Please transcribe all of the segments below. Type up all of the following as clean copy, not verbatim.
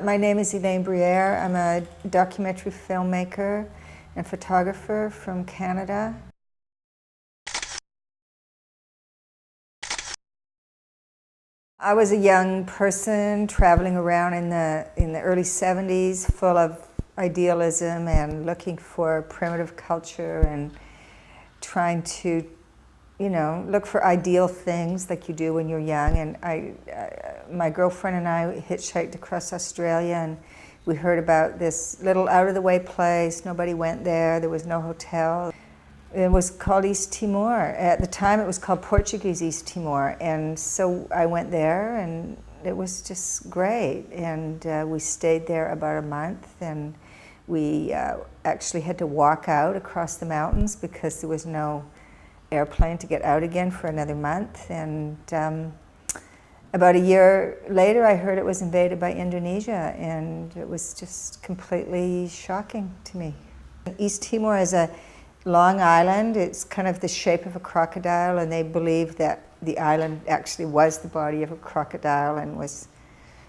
My name is Elaine Briere. I'm a documentary filmmaker and photographer from Canada. I was a young person traveling around in the early 70s, full of idealism and looking for primitive culture and trying to, look for ideal things like you do when you're young. And my girlfriend and I hitchhiked across Australia, and we heard about this little out-of-the-way place. Nobody went there. There was no hotel. It was called East Timor. At the time, it was called Portuguese East Timor. And so I went there, and it was just great. And we stayed there about a month, and we actually had to walk out across the mountains because there was no airplane to get out again for another month. And about a year later, I heard it was invaded by Indonesia, and it was just completely shocking to me. East Timor is a long island. It's kind of the shape of a crocodile, and they believe that the island actually was the body of a crocodile and was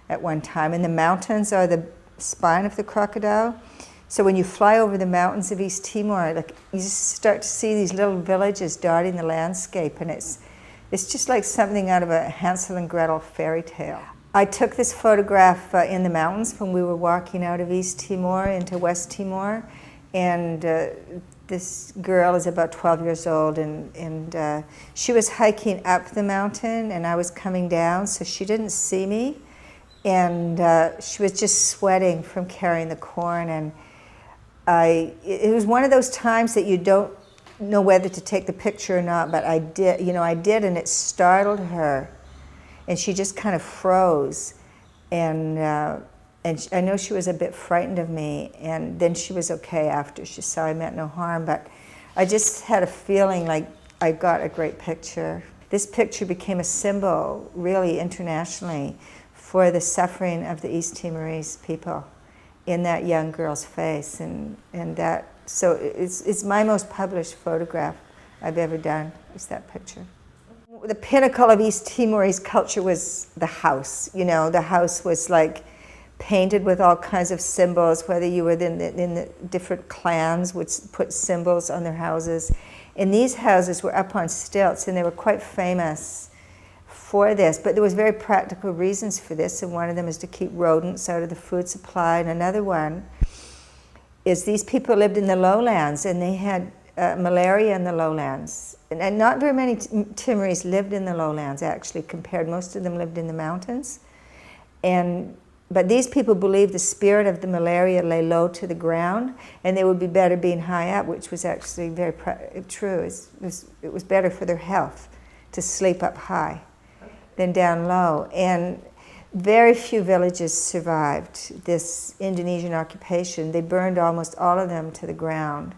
at one time. And the mountains are the spine of the crocodile. So when you fly over the mountains of East Timor, you just start to see these little villages dotting the landscape, and it's just like something out of a Hansel and Gretel fairy tale. I took this photograph in the mountains when we were walking out of East Timor into West Timor, and this girl is about 12 years old, and she was hiking up the mountain, and I was coming down, so she didn't see me, and she was just sweating from carrying the corn. And it was one of those times that you don't know whether to take the picture or not, but I did, and it startled her, and she just kind of froze, and I know she was a bit frightened of me, and then she was okay after. She saw I meant no harm, but I just had a feeling like I got a great picture. This picture became a symbol, really internationally, for the suffering of the East Timorese people in that young girl's face, and that, so it's my most published photograph I've ever done, is that picture. The pinnacle of East Timorese culture was the house. The house was like painted with all kinds of symbols, whether you were in the different clans would put symbols on their houses. And these houses were up on stilts, and they were quite famous for this, but there was very practical reasons for this, and one of them is to keep rodents out of the food supply, and another one is these people lived in the lowlands, and they had malaria in the lowlands, and not very many Timorese lived in the lowlands, actually, compared. Most of them lived in the mountains, but these people believed the spirit of the malaria lay low to the ground, and they would be better being high up, which was actually very true. It was better for their health to sleep up high than down low. And very few villages survived this Indonesian occupation. They burned almost all of them to the ground.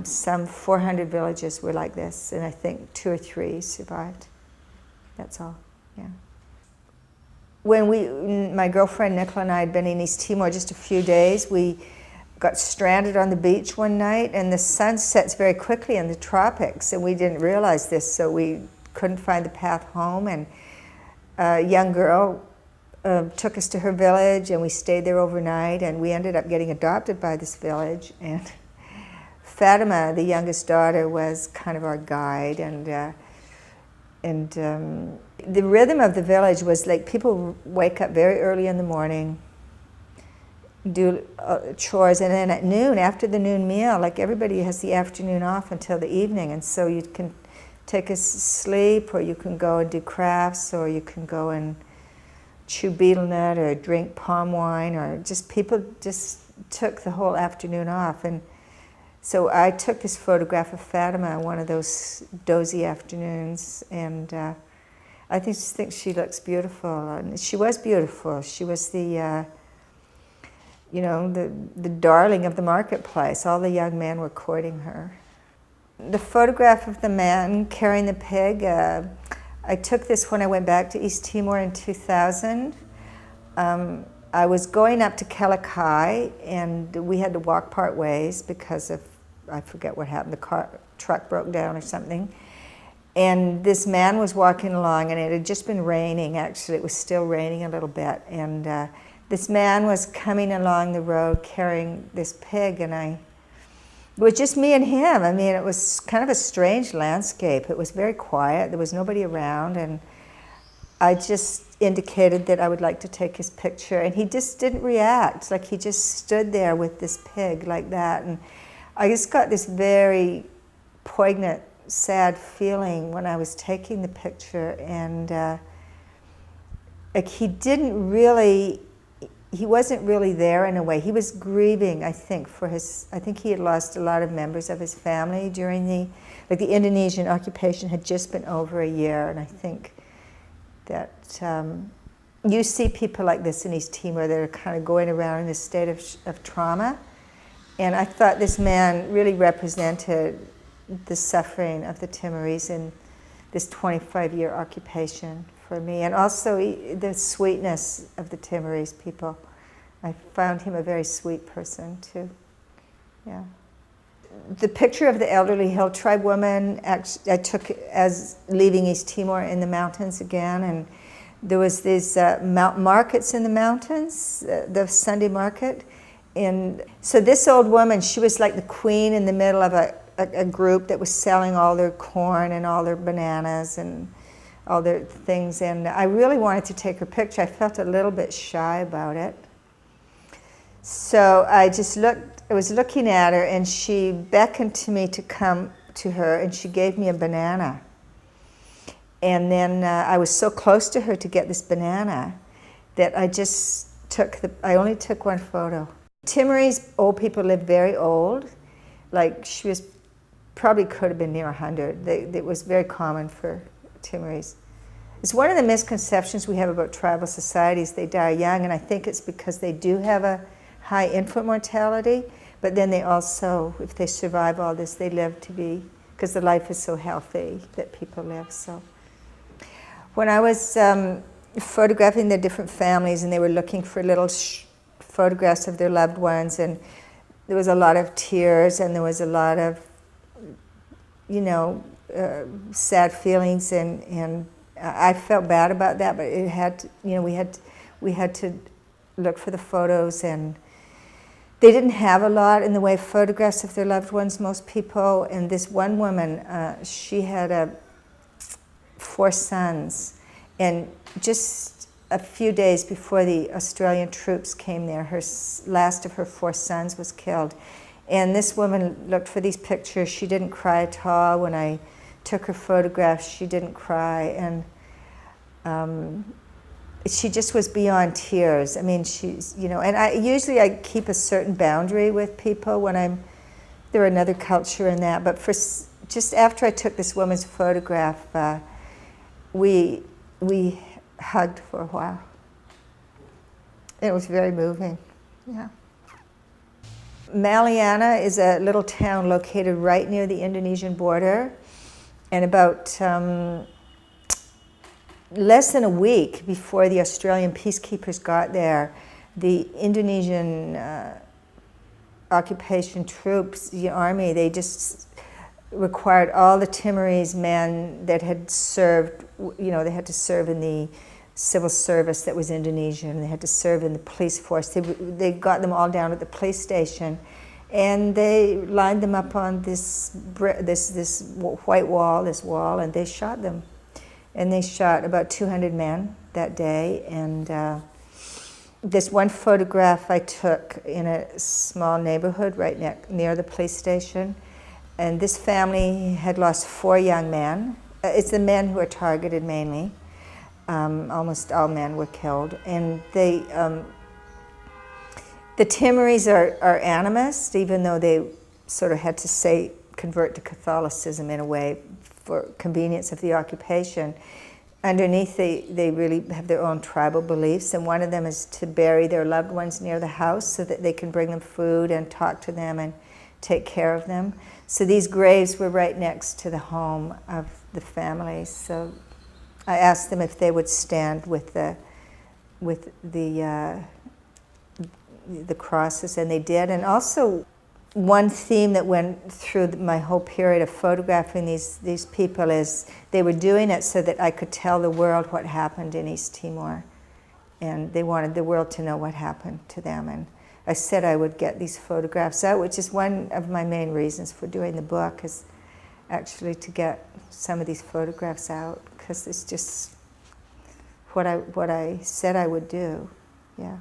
Some 400 villages were like this, and I think 2 or 3 survived. That's all, yeah. When my girlfriend Nicola and I had been in East Timor just a few days, we got stranded on the beach one night, and the sun sets very quickly in the tropics, and we didn't realize this, so we couldn't find the path home, and a young girl took us to her village, and we stayed there overnight, and we ended up getting adopted by this village. And Fatima, the youngest daughter, was kind of our guide, and the rhythm of the village was like people wake up very early in the morning, do chores, and then at noon, after the noon meal, like everybody has the afternoon off until the evening, and so you can take a sleep, or you can go and do crafts, or you can go and chew betel nut or drink palm wine, or just people just took the whole afternoon off. And so I took this photograph of Fatima one of those dozy afternoons, and I just think she looks beautiful. And she was beautiful. She was the the darling of the marketplace. All the young men were courting her. The photograph of the man carrying the pig, I took this when I went back to East Timor in 2000. I was going up to Kellikai, and we had to walk part ways because of, I forget what happened, the truck broke down or something. And this man was walking along, and it had just been raining, actually. It was still raining a little bit. And this man was coming along the road carrying this pig, and it was just me and him. I mean, it was kind of a strange landscape. It was very quiet. There was nobody around, and I just indicated that I would like to take his picture, and he just didn't react. Like, he just stood there with this pig like that, and I just got this very poignant, sad feeling when I was taking the picture, and like, he wasn't really there in a way. He was grieving, I think, I think he had lost a lot of members of his family during the Indonesian occupation had just been over a year, and I think that you see people like this in East Timor that are kind of going around in a state of trauma. And I thought this man really represented the suffering of the Timorese in this 25-year occupation for me, and also the sweetness of the Timorese people. I found him a very sweet person, too. Yeah. The picture of the elderly hill tribe woman I took as leaving East Timor in the mountains again, and there was these markets in the mountains, the Sunday market, and so this old woman, she was like the queen in the middle of a group that was selling all their corn and all their bananas and all their things, and I really wanted to take her picture. I felt a little bit shy about it. So I was looking at her, and she beckoned to me to come to her, and she gave me a banana. And then I was so close to her to get this banana that I only took one photo. Timorese old people live very old. Like, she was probably could have been near 100. It was very common for Timorese. It's one of the misconceptions we have about tribal societies. They die young, and I think it's because they do have a high infant mortality, but then they also, if they survive all this, they live to be, because the life is so healthy that people live. So when I was photographing the different families, and they were looking for little photographs of their loved ones, and there was a lot of tears, and there was a lot of, sad feelings, and I felt bad about that, but it had to, we had to look for the photos, and they didn't have a lot in the way of photographs of their loved ones, most people. And this one woman, she had 4 sons, and just a few days before the Australian troops came there, last of her 4 sons was killed. And this woman looked for these pictures. She didn't cry at all. When I took her photographs, she didn't cry, and she just was beyond tears. I mean, she's, and I keep a certain boundary with people when they're another culture in that, but just after I took this woman's photograph, we hugged for a while. It was very moving, yeah. Maliana is a little town located right near the Indonesian border, and about less than a week before the Australian peacekeepers got there, the Indonesian occupation troops, the army, they just required all the Timorese men that had served, they had to serve in the civil service that was Indonesian, they had to serve in the police force. They got them all down at the police station, and they lined them up on this white wall, and they shot them. And they shot about 200 men that day. And this one photograph I took in a small neighborhood right near the police station. And this family had lost 4 young men. It's the men who are targeted mainly. Almost all men were killed. And the Timorese are animist, even though they sort of had to convert to Catholicism in a way for convenience of the occupation. Underneath, they really have their own tribal beliefs, and one of them is to bury their loved ones near the house so that they can bring them food and talk to them and take care of them. So these graves were right next to the home of the family. So I asked them if they would stand with the crosses, and they did. And also, one theme that went through my whole period of photographing these people is they were doing it so that I could tell the world what happened in East Timor. and they wanted the world to know what happened to them. And I said I would get these photographs out, which is one of my main reasons for doing the book, is actually to get some of these photographs out, because it's just what I said I would do. Yeah.